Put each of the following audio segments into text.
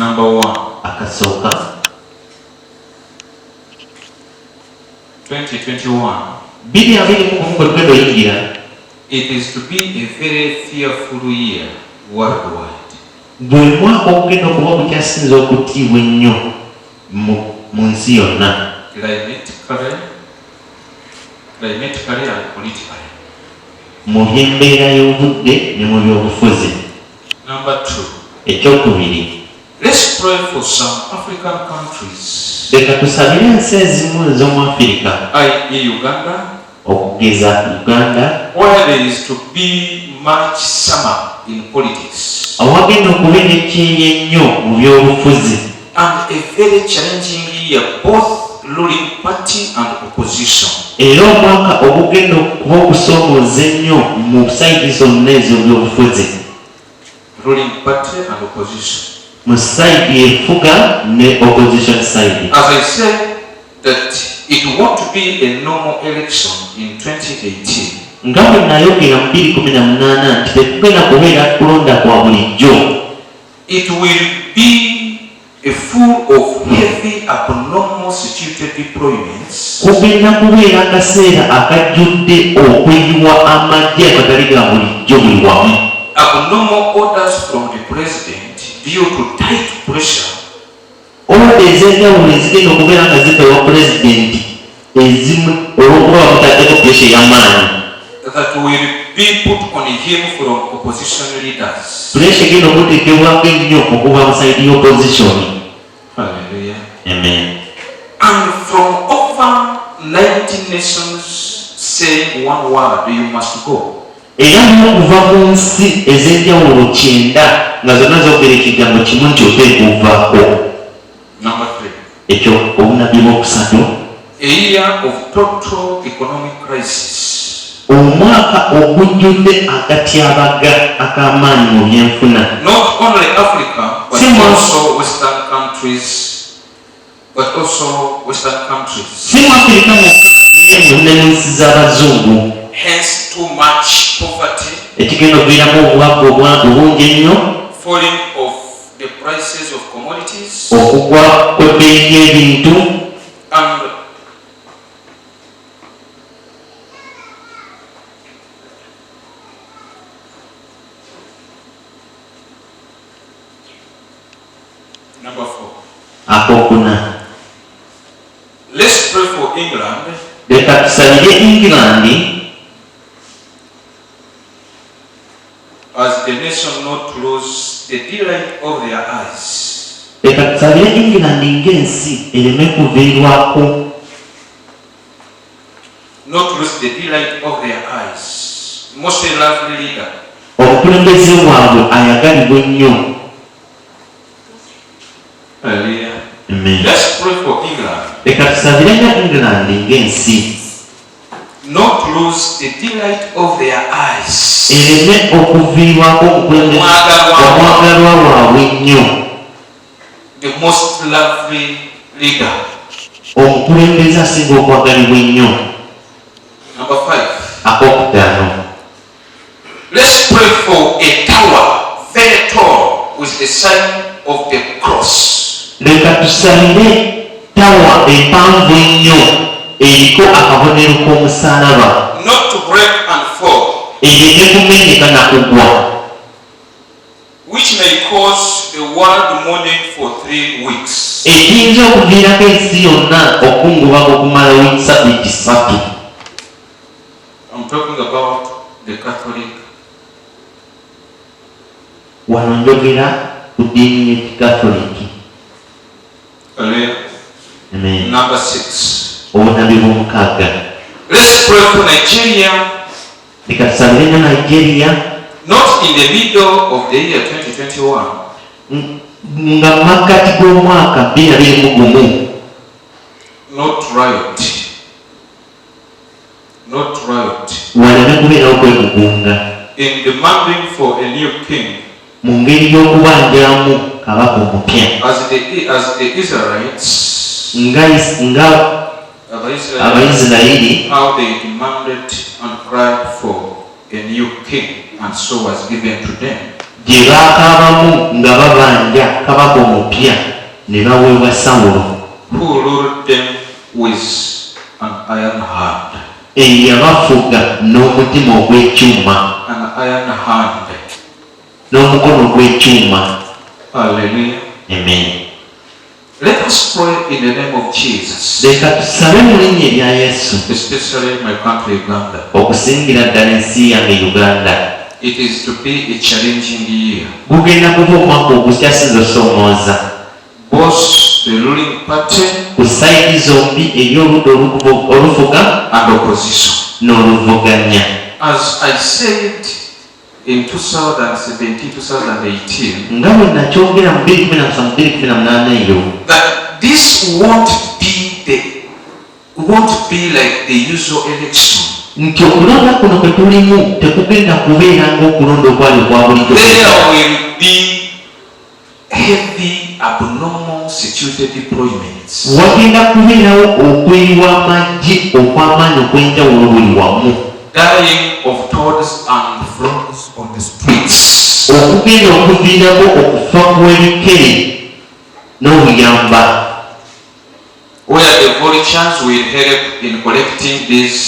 Number 1. Akasooka 2021. Biblia kwegendo yingira. It is to be a very fearful year worldwide. Gwe mwaka ogenda okuba gukyasinza okutiibwa ennyo mu nsi yonna. Climatically and politically. Mu by'embeera y'obudde ne mu by'obufuzi. Number 2. Ekyokubiri. Let's pray for some African countries. Leka tusabire ensi ezimu ez'omu Africa. i.e. Uganda. Okugeza Uganda. Where there is to be much summer in politics. Awagenda okubeera ekyeya ennyo mu by'obufuzi. And a very challenging year both ruling party and opposition. Era omwaka ogugenda okuba okusomooza ennyo mu sayidi zonna ez'ebyobufuzi. Ruling party and opposition. Mu sayidi efuga ne opposition side. As I said that it won't be a normal election in 2018. Nga bwe nayogera mu 2018 nti tekugenda kubeera kulonda kwa bulijjo. It will be full of heavy abnormal situated deployments. Kugenda kubeera akaseera akajjudde okweyiwa amagye agatali ga bulijjo buli wamu. Abnormal orders from the president due to tight pressure. Order ez'enjawulo ezigenda okubeera nga zipewa pulezidenti ezimu olw'okuba bamutaddeko pressure y'amaanyi. That will be put on him from opposition leaders. Pressure egenda okuteekebwako ennyo okuva mu sayidi y'opposition. Hallelujah. Amen. And from over 19 nations saying one word, you must go. Era n'okuva mu nsi ez'enjawulo 9 nga zonna zoogera ekigambo kimu nti oteekwa okuvaako. Number 3. Ekyo obunabbi bwokusatu. A year of total economic crisis. Omwaka ogujjudde akatyabaga ak'amaanyi mu byenfuna. Not only Africa, but also Western countries. Si mu Africa mwokka naye mu n'ensi z'abazungu. Hence too much poverty. Ekigenda okuviiramu obwavu obungi ennyo. Falling of the prices of commodities. Okugwa kw'ebbeeyi y'ebintu. And number 4. Akokuna. Let's pray for England. Leka tusabire England as the nation not lose the delight of their eyes. Leka tusabire England ng'ensi ereme kuviirwako. Not lose the delight of their eyes. Most lovely leader. Obukulembeze bwabwe ayagalibwa ennyo. Hallelujah. Amen. Let's pray for England. Leka tusabire England ng'ensi not lose the delight of their eyes. Ereme okuviirwako omwagalwa waabwe ennyo. The most lovely leader. Omukulembeze asinga okwagalibwa ennyo. Number 5. Akokutaano. Let's pray for a tower very tall with the sign of the cross. Leka tusabire tawa empanvu ennyo eriko akabonero k'omusaalaba. Not to break and fall. Ereme kumenyeka na kugwa. Which may cause the world mourning for 3 weeks. Ekiyinza okuviirako ensi yonna okungubako okumala wiiki 3. I'm talking about the Catholic. Wano njogera ku ddiini y'ekikatoliki. Hallelujah. Amen. Number 6. Obunabbi bw'omukaaga. Let's pray for Nigeria. Leka tusabire nnyo Nigeria. Not in the middle of the year 2021. Nga makkati g'omwaka 2021. Not riot. Not riot. Waleme kubeerawo kwegugunga. In demanding for a new king. Mu ngeri y'okubanjiramu kabaka omupya. As the Israelites. Nga Abayisirayiri. How they demanded and cried for a new king, and so was given to them. gye baakaabamu nga babanja kabaka omupya ne baweebwa Sawulo, who ruled them with an iron hand. eyabafuga n'omutima ogw'ekyuma, An iron hand. n'omukono ogw'ekyuma. Hallelujah. Amen. Let us pray in the name of Jesus, Leka tusabe mu linnya erya Yesu, especially my country Uganda. okusingira ddala ensi yange Uganda. It is to be a challenging year. Gugenda kuba omwaka ogukyasinza osoomooza Both the ruling party ku sayidi zombi eri oludda olufuga and opposition. n'oluvuganya. As I said in 2017-2018, Nga bwe nakyogera mu 2017-2018 eyo, that this won't be like the usual election. nti okulonda kuno kwe tulimu tekugenda kubeera ng'okulonda okwali okwa bulijjo. There will be heavy abnormal security deployments. Wagenda kubeerawo okweyiwa amagye okw'amaanyi okw'enjawulo buli wamu, Dying of toads and frogs on the streets. okugenda okuviirako okufa kw'ebikere n'obuyamba, Where the vultures will help in collecting these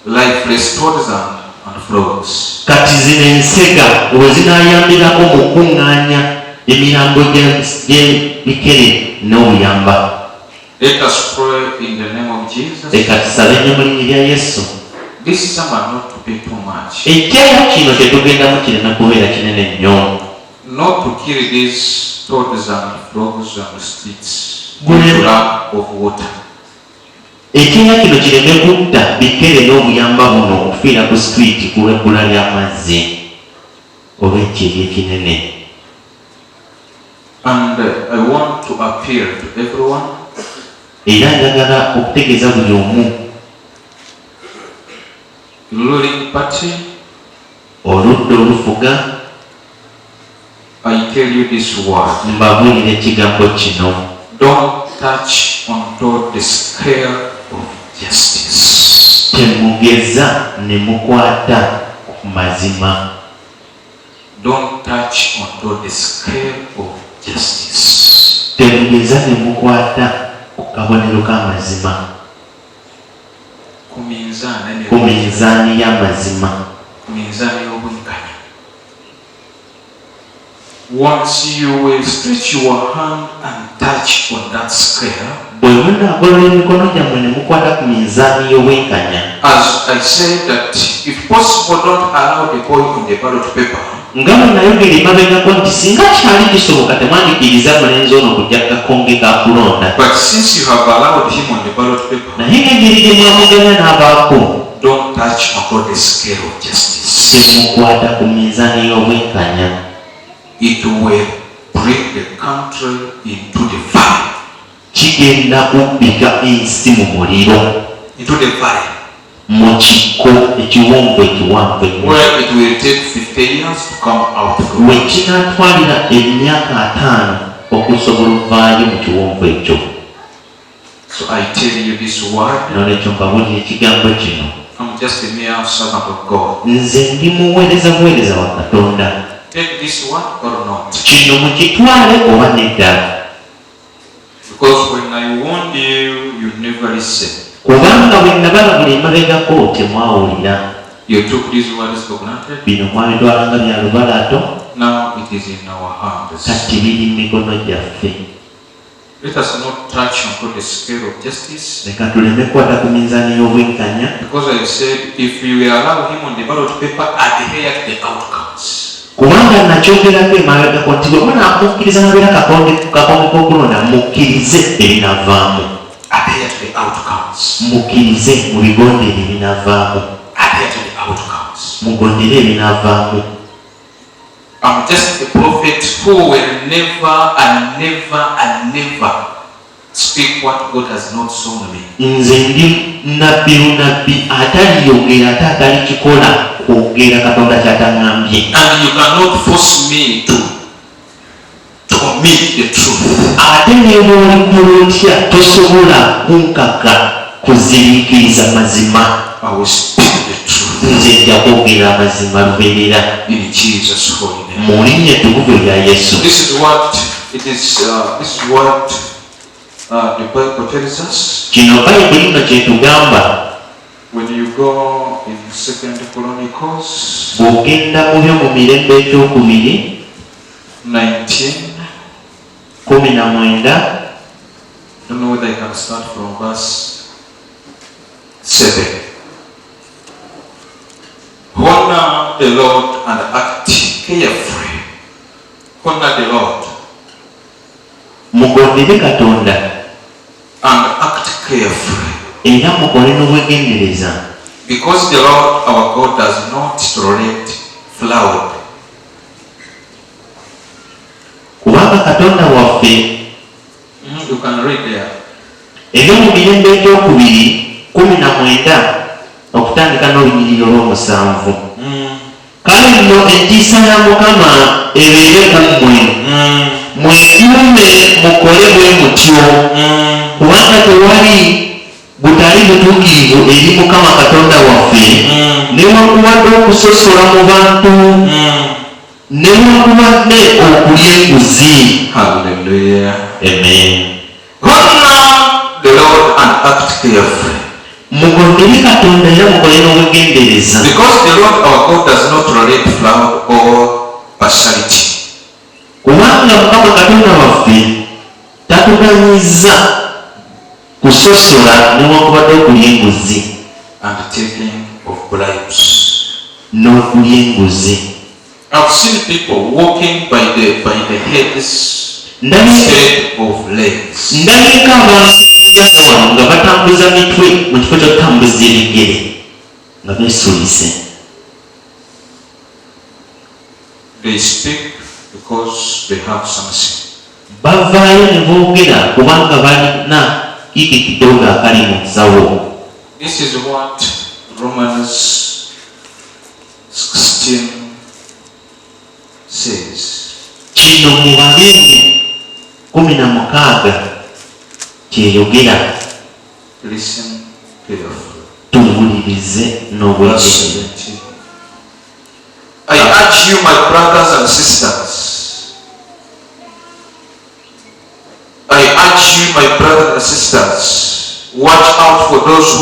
lifeless toads and frogs. kati zino ensega we zinaayambirako mu kuŋŋaanya emirambo gy'ebikere n'obuyamba. Let us pray in the name of Jesus. Leka tusabe nnyo mu linnya erya Yesu. This summer not to be too much. Ekyayo kino tetugendamu kireme kubeera kinene nnyo. Not to kill these toads and frogs on the streets due Good. to lack of water. Ekyayo kino kireme kutta bikere n'obuyamba buno okufiira ku street ku lw'ebbula ly'amazzi oba ekyeri ekinene. And I want to appeal to everyone Era njagala okutegeeza buli omu, ruling party, oludda olufuga, I tell you this word. mbabuulira ekigambo kino. Don't touch onto the scale of justice. Temugeza ne mukwata ku mazima. Don't touch onto the scale of justice. Temugeza ne mukwata ku kabonero k'amazima, ku minzaani y'amazima. Minzani y'obwenkanya. Once you will stretch your hand and touch on that scale, Bwe munaagolola emikono gyammwe ne mukwata ku minzaani y'obwenkanya, as I said that if possible don't allow the boy on the ballot paper nga bwe nayogera emabegako nti singa kyali kisoboka temwandikiriza mulenzi ono kujja kakonge ka kulonda, but since you have allowed him on the ballot paper, naye ng'engeri gye mwamuganya n'abaako, don't touch onto the scale of justice. temukwata ku minzaani y'obwenkanya. It will bring the country into the valley. Kigenda kubbika ensi mu muliro, Into the valley mu kikko ekiwonvu ekiwanvu ennyo, where it will take 50 years to come out from. we kinaatwalira emyaka 5 okusobola ovaayo mu kiwonvu ekyo. So I tell you this word, N'olwekyo mbabuulira ekigambo kino. I'm just a mere servant of God. Nze ndi muweereza wa Katonda. Take this word or not. Kino mukitwale oba nedda. Because when I warned you, you never listen. Kubanga bwe nabalabula emabegako temwawulira. You took these words for granted. Bino mwabitwalanga bya lubalaato, Now it is in our hands. kati biri mu mikono gyaffe. Let us not touch onto the scale of justice. Leka tuleme kukwata ku minzaani y'obwenkanya. Because I said, if we will allow him on the ballot paper, adhere to the outcomes. Kubanga nakyogerako emabegako nti bwe munaamukkiriza nabeera kakonge k'okulonda, mukkirize ebinavaamu. Adhere to the outcomes. Mukkirize mubigondere ebinavaamu. Adhere to the outcomes. Mugondere ebinavaamu. I'm just a prophet who will never speak what God has not shown me. Nze ndi nabbi ataliyogera ate atalikikola kwogera Katonda ky'ataŋŋambye. And you cannot force me to omit the truth. Ate ne bw'olikola otya tosobola kunkaka kuziriikiriza mazima. I will speak the truth Nze nja kwogera amazima lubeerera in Jesus' holy name. mu linnya ettukuvu erya Yesu. This is what it is. This is what the Bible tells us. Kino Bayibuli nga kyetugamba. When you go in 2 Chronicles, bw'ogenda mu byo mu Mirembe ekyokubiri 19. 19. I don't know whether I can start from verse 7. Honor the Lord and act carefully. Honor the Lord mugondere Katonda and act carefully. Era mukole n'obwegendereza. Because the Lord our God does not tolerate fraud. Kubanga Katonda waffe. You can read there. Ebyo mu Mirembe ekyokubiri 19 okutandika n'olunyiriri olw'omusanvu. Kale nno entiisa ya Mukama ebeere ku mmwe. Mwekuume mukole bwe mutyo. Kubanga tewali butali butuukirivu eri Mukama Katonda waffe, newankubadde okusosola mu bantu, newankubadde okulya enguzi. Hallelujah. Amen. Honor the Lord and act carefully. Mugondere Katonda era mukole n'obwegendereza. Because the Lord our God does not tolerate fraud or partiality. Kubanga Mukama Katonda waffe tatuganyiza kusosola newankubadde okulya enguzi. And taking of bribes. N'okulya enguzi. I've seen people walking by the heads instead of legs. Ndabika abantu wano nga batambuza mitwe mu kifo ky'okutambuza ebigere nga beesuulise. They speak because they have something. Bavaayo ne boogera kubanga balina kiki kidogo akali mu nsawo. This is what Romans 16 says. Kino mu Baluumi 16 kyeyogera. Listen carefully. Tuwulirize n'obwegendereza. I urge you, my brothers and sisters. I urge you, my brothers and sisters. Watch out for those who